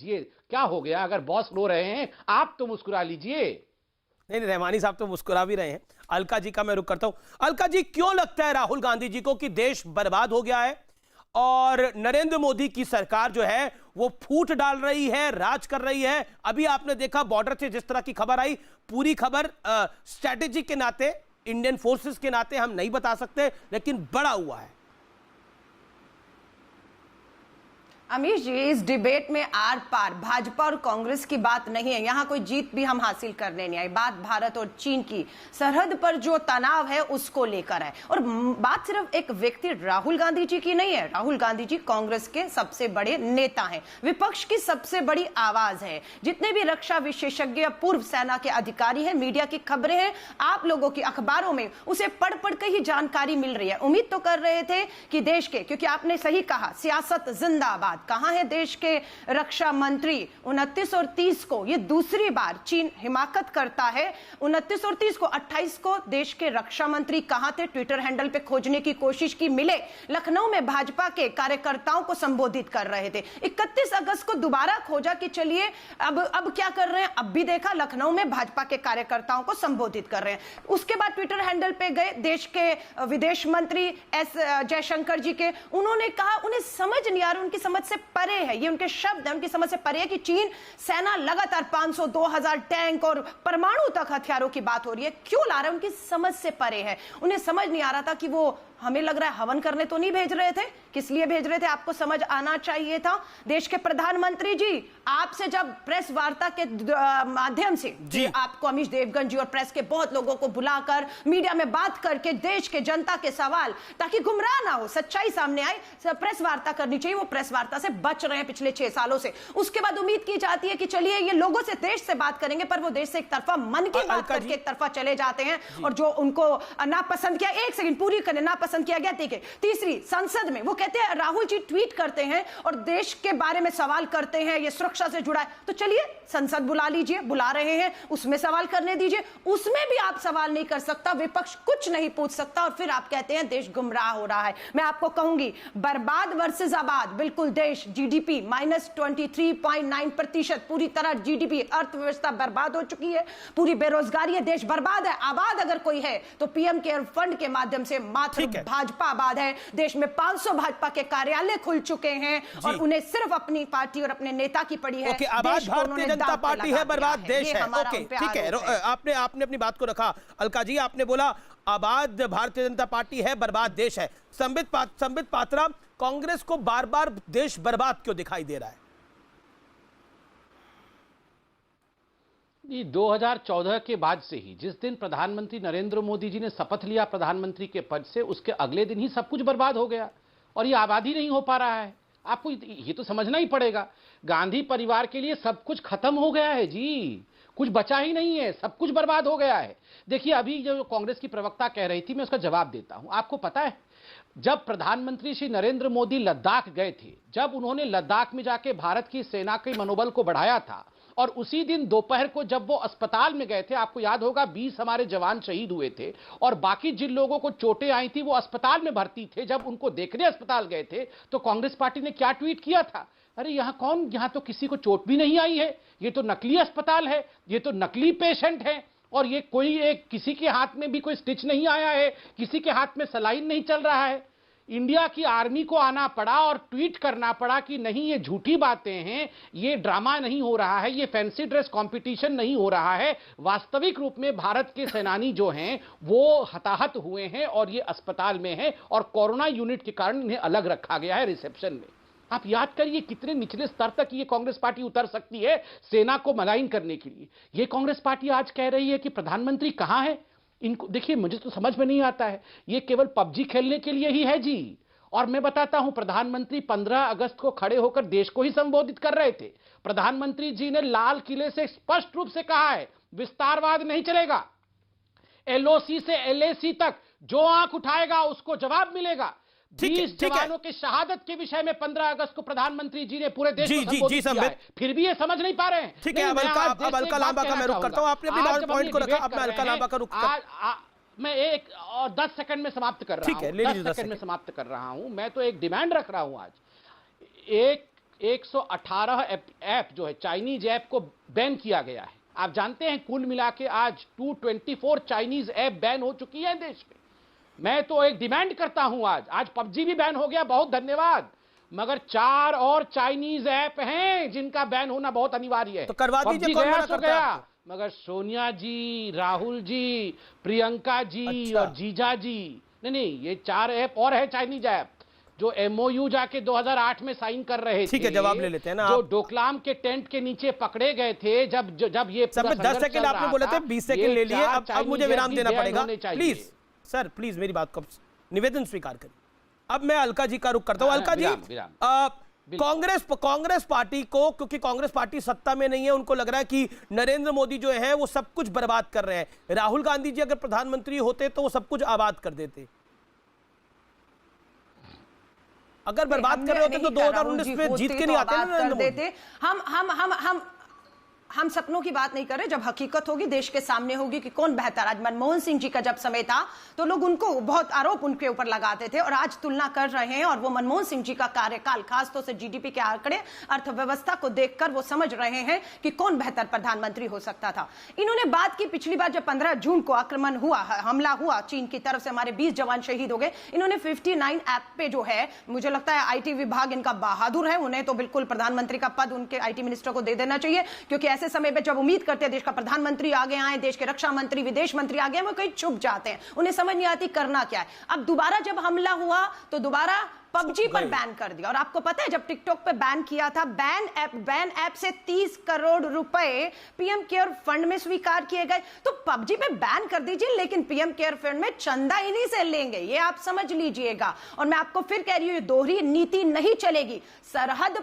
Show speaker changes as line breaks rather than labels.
लीजिए, क्या हो गया? अगर बॉस रो रहे हैं आप तो मुस्कुरा लीजिए।
नहीं, रहमानी साहब तो मुस्कुरा भी रहे हैं। अलका जी का मैं रुख करता हूं। अलका जी, क्यों लगता है राहुल गांधी जी को कि देश बर्बाद हो गया है और नरेंद्र मोदी की सरकार जो है वो फूट डाल रही है, राज कर रही है? अभी आपने देखा बॉर्डर से जिस तरह की खबर आई, पूरी खबर स्ट्रैटेजी के नाते, इंडियन फोर्सेस के नाते हम नहीं बता सकते, लेकिन बड़ा हुआ है।
अमीश जी, इस डिबेट में आर पार भाजपा और कांग्रेस की बात नहीं है। यहाँ कोई जीत भी हम हासिल करने नहीं आए। बात भारत और चीन की सरहद पर जो तनाव है उसको लेकर है। और बात सिर्फ एक व्यक्ति राहुल गांधी जी की नहीं है। राहुल गांधी जी कांग्रेस के सबसे बड़े नेता हैं, विपक्ष की सबसे बड़ी आवाज है। जितने भी रक्षा विशेषज्ञ, पूर्व सेना के अधिकारी हैं, मीडिया की खबरें हैं, आप लोगों की अखबारों में उसे पढ़ पढ़ के ही जानकारी मिल रही है। उम्मीद तो कर रहे थे कि देश के, क्योंकि आपने सही कहा, सियासत जिंदाबाद। कहां है देश के रक्षा मंत्री? 29 और 30 को ये दूसरी बार चीन हिमाकत करता है। 29 और 30 को, 28 को देश के रक्षा मंत्री कहां थे? ट्विटर हैंडल पे खोजने की कोशिश की, मिले। लखनऊ में भाजपा के कार्यकर्ताओं को संबोधित कर रहे थे। 31 अगस्त को दोबारा खोजा कि चलिए अब क्या कर रहे हैं। अब भी देखा लखनऊ में भाजपा के कार्यकर्ताओं को संबोधित कर रहे हैं। उसके बाद ट्विटर हैंडल पे गए देश के विदेश मंत्री एस जयशंकर जी के, उन्होंने कहा उन्हें समझ नहीं आ रहा, उनकी समझ से परे है, ये उनके शब्द हैं, उनकी समझ से परे है कि चीन सेना लगातार 500 2000 टैंक और परमाणु तक हथियारों की बात हो रही है, क्यों ला रहे हैं? उनकी समझ से परे है। उन्हें समझ नहीं आ रहा था कि वो, हमें लग रहा है हवन करने तो नहीं भेज रहे थे, किस लिए भेज रहे थे आपको समझ आना चाहिए था। देश के प्रधानमंत्री जी आपसे जब प्रेस वार्ता के माध्यम से आपको अमीश देवगन जी और प्रेस के बहुत लोगों को बुलाकर मीडिया में बात करके देश के जनता के सवाल, ताकि गुमराह ना हो, सच्चाई सामने आए, प्रेस वार्ता करनी चाहिए, वो प्रेस वार्ता से बच रहे हैं पिछले 6 सालों से। उसके बाद उम्मीद की जाती है कि चलिए ये लोगों से, देश से बात करेंगे, पर वो देश से एक तरफा मन की बात करके एक तरफा चले जाते हैं। और जो उनको नापसंद किया, एक सेकंड पूरी करने, नापसंद किया गया, ठीक है। तीसरी, संसद में वो कहते हैं, राहुल जी ट्वीट करते हैं और देश के बारे में सवाल करते हैं, ये सुरक्षा से जुड़ा है, तो चलिए संसद बुला लीजिए, बुला रहे हैं, उसमें सवाल करने दीजिए। उसमें भी आप सवाल नहीं कर सकता, विपक्ष कुछ नहीं पूछ सकता, और फिर आप कहते हैं देश गुमराह हो रहा है। मैं आपको कहूंगी, बर्बाद वर्सेस आबाद, बिल्कुल देश जीडीपी -23.9%, पूरी तरह जीडीपी, अर्थव्यवस्था बर्बाद हो चुकी है, पूरी बेरोजगारी है, देश बर्बाद है। आबाद अगर कोई है तो पीएम केयर फंड के माध्यम से मात्र भाजपा आबाद है। देश में 500 भाजपा के कार्यालय खुल चुके हैं और उन्हें सिर्फ अपनी पार्टी और अपने नेता की पड़ी है।
आबाद भारतीय जनता पार्टी है, बर्बाद देश है। ओके, ठीक है, आपने अपनी बात को रखा। अलका जी, आपने बोला आबाद भारतीय जनता पार्टी है, बर्बाद देश है। संबित पात्रा, कांग्रेस को बार बार देश बर्बाद क्यों दिखाई दे रहा है?
2014 के बाद से ही, जिस दिन प्रधानमंत्री नरेंद्र मोदी जी ने शपथ लिया प्रधानमंत्री के पद से, उसके अगले दिन ही सब कुछ बर्बाद हो गया और ये आबादी नहीं हो पा रहा है। आपको ये तो समझना ही पड़ेगा, गांधी परिवार के लिए सब कुछ खत्म हो गया है जी, कुछ बचा ही नहीं है, सब कुछ बर्बाद हो गया है। देखिए, अभी जो कांग्रेस की प्रवक्ता कह रही थी, मैं उसका जवाब देता हूं। आपको पता है, जब प्रधानमंत्री श्री नरेंद्र मोदी लद्दाख गए थे, जब उन्होंने लद्दाख में जाके भारत की सेना के मनोबल को बढ़ाया था, और उसी दिन दोपहर को जब वो अस्पताल में गए थे, आपको याद होगा 20 हमारे जवान शहीद हुए थे और बाकी जिन लोगों को चोटें आई थी वो अस्पताल में भर्ती थे, जब उनको देखने अस्पताल गए थे तो कांग्रेस पार्टी ने क्या ट्वीट किया था? अरे यहां तो किसी को चोट भी नहीं आई है, ये तो नकली अस्पताल है, ये तो नकली पेशेंट है, और ये कोई किसी के हाथ में भी कोई स्टिच नहीं आया है, किसी के हाथ में सलाइन नहीं चल रहा है। इंडिया की आर्मी को आना पड़ा और ट्वीट करना पड़ा कि नहीं, ये झूठी बातें हैं, ये ड्रामा नहीं हो रहा है, ये फैंसी ड्रेस कंपटीशन नहीं हो रहा है, वास्तविक रूप में भारत के सेनानी जो हैं वो हताहत हुए हैं और ये अस्पताल में हैं और कोरोना यूनिट के कारण इन्हें अलग रखा गया है रिसेप्शन में। आप याद करिए कितने निचले स्तर तक ये कांग्रेस पार्टी उतर सकती है सेना को मलाइन करने के लिए। ये कांग्रेस पार्टी आज कह रही है कि प्रधानमंत्री कहां है। इनको देखिए, मुझे तो समझ में नहीं आता है, ये केवल पबजी खेलने के लिए ही है जी। और मैं बताता हूं, प्रधानमंत्री 15 अगस्त को खड़े होकर देश को ही संबोधित कर रहे थे। प्रधानमंत्री जी ने लाल किले से स्पष्ट रूप से कहा है, विस्तारवाद नहीं चलेगा, एलओसी से एलएसी तक जो आंख उठाएगा उसको जवाब मिलेगा। 20 जवानों की शहादत के विषय में 15 अगस्त को प्रधानमंत्री जी ने पूरे देश को संबोधित किया है, फिर भी ये समझ नहीं पा रहे हैं।
ठीक है, अब अलका लांबा का मैं रुख करता हूं। आपने अपने पॉइंट को रखा, अब मैं अलका लांबा का रुख
मैं 1 और 10 सेकंड में समाप्त कर रहा हूं। 10 सेकंड में समाप्त कर रहा हूं। मैं तो एक डिमांड रख रहा हूं आज। 118 ऐप जो है चाइनीज ऐप को बैन किया गया है। आप जानते हैं कुल मिला के आज 224 चाइनीज ऐप बैन हो चुकी है देश में। मैं तो एक डिमांड करता हूं, आज पबजी भी बैन हो गया, बहुत धन्यवाद, मगर 4 और चाइनीज ऐप हैं जिनका बैन होना बहुत अनिवार्य है।
तो करवा दीजिए,
PUBG
कौन
गया
मना
सो
करता है
गया,
आपको?
मगर सोनिया जी, राहुल जी, प्रियंका जी
अच्छा।
और जीजा जी, नहीं, ये 4 ऐप और है चाइनीज ऐप जो MOU जाके 2008 में साइन कर रहे थे।
ठीक है, जवाब ले लेते हैं ना
जो
आप।
डोकलाम के टेंट के नीचे पकड़े गए थे जब ये
सर,
पूरा
10
संघर्ष
सेकंड
चल
आपने
रहा
बोले
था,
थे, 20 सेकंड
ये
ले लिए।
4
अब मुझे
चाइनीज
विराम
ऐप
देना
भी बैन
पड़ेगा।
होने चाहिए।
प्लीज सर, प्लीज मेरी बात को निवेदन स्वीकार करिए। अब मैं अलका जी का रुख करता हूं। अलका जी, कांग्रेस पार्टी को, क्योंकि कांग्रेस पार्टी सत्ता में नहीं है, उनको लग रहा है कि नरेंद्र मोदी जो है वो सब कुछ बर्बाद कर रहे हैं। राहुल गांधी जी अगर प्रधानमंत्री होते तो वो सब कुछ आबाद कर देते। अगर बर्बाद कर रहे होते तो 2019 में जीत के नहीं आते ना नरेंद्र मोदी।
हम सपनों की बात नहीं कर रहे, जब हकीकत होगी देश के सामने होगी कि कौन बेहतर। आज मनमोहन सिंह जी का जब समय था तो लोग उनको बहुत आरोप उनके ऊपर लगाते थे, और आज तुलना कर रहे हैं और वो मनमोहन सिंह जी का कार्यकाल, खासतौर से GDP के आंकड़े, अर्थव्यवस्था को देखकर वो समझ रहे हैं कि कौन बेहतर प्रधानमंत्री हो सकता था। इन्होंने बात की पिछली बार जब 15 जून को आक्रमण हुआ, हमला हुआ चीन की तरफ से, हमारे 20 जवान शहीद हो गए। इन्होंने 59 ऐप पे जो है, मुझे लगता है IT विभाग इनका बहादुर है, उन्हें तो बिल्कुल प्रधानमंत्री का पद उनके IT मिनिस्टर को दे देना चाहिए, क्योंकि ऐसे समय पे जब उम्मीद करते हैं देश का प्रधानमंत्री आगे आए, देश के रक्षा मंत्री, विदेश मंत्री आगे आए, वो कहीं छुप जाते हैं, उन्हें समझ नहीं आती करना क्या है। अब दोबारा जब हमला हुआ तो दोबारा PUBG पर बैन कर दिया। और आपको पता है जब टिकटॉक पे बैन किया था, बैन ऐप से 30 करोड़ रुपए PM केयर फंड में स्वीकार किए गए। तो PUBG पे बैन कर दीजिए, लेकिन PM केयर फंड में चंदा इन्हीं से लेंगे, ये आप समझ लीजिएगा। और मैं आपको फिर कह रही हूं, दोहरी नीति नहीं चलेगी। सरहद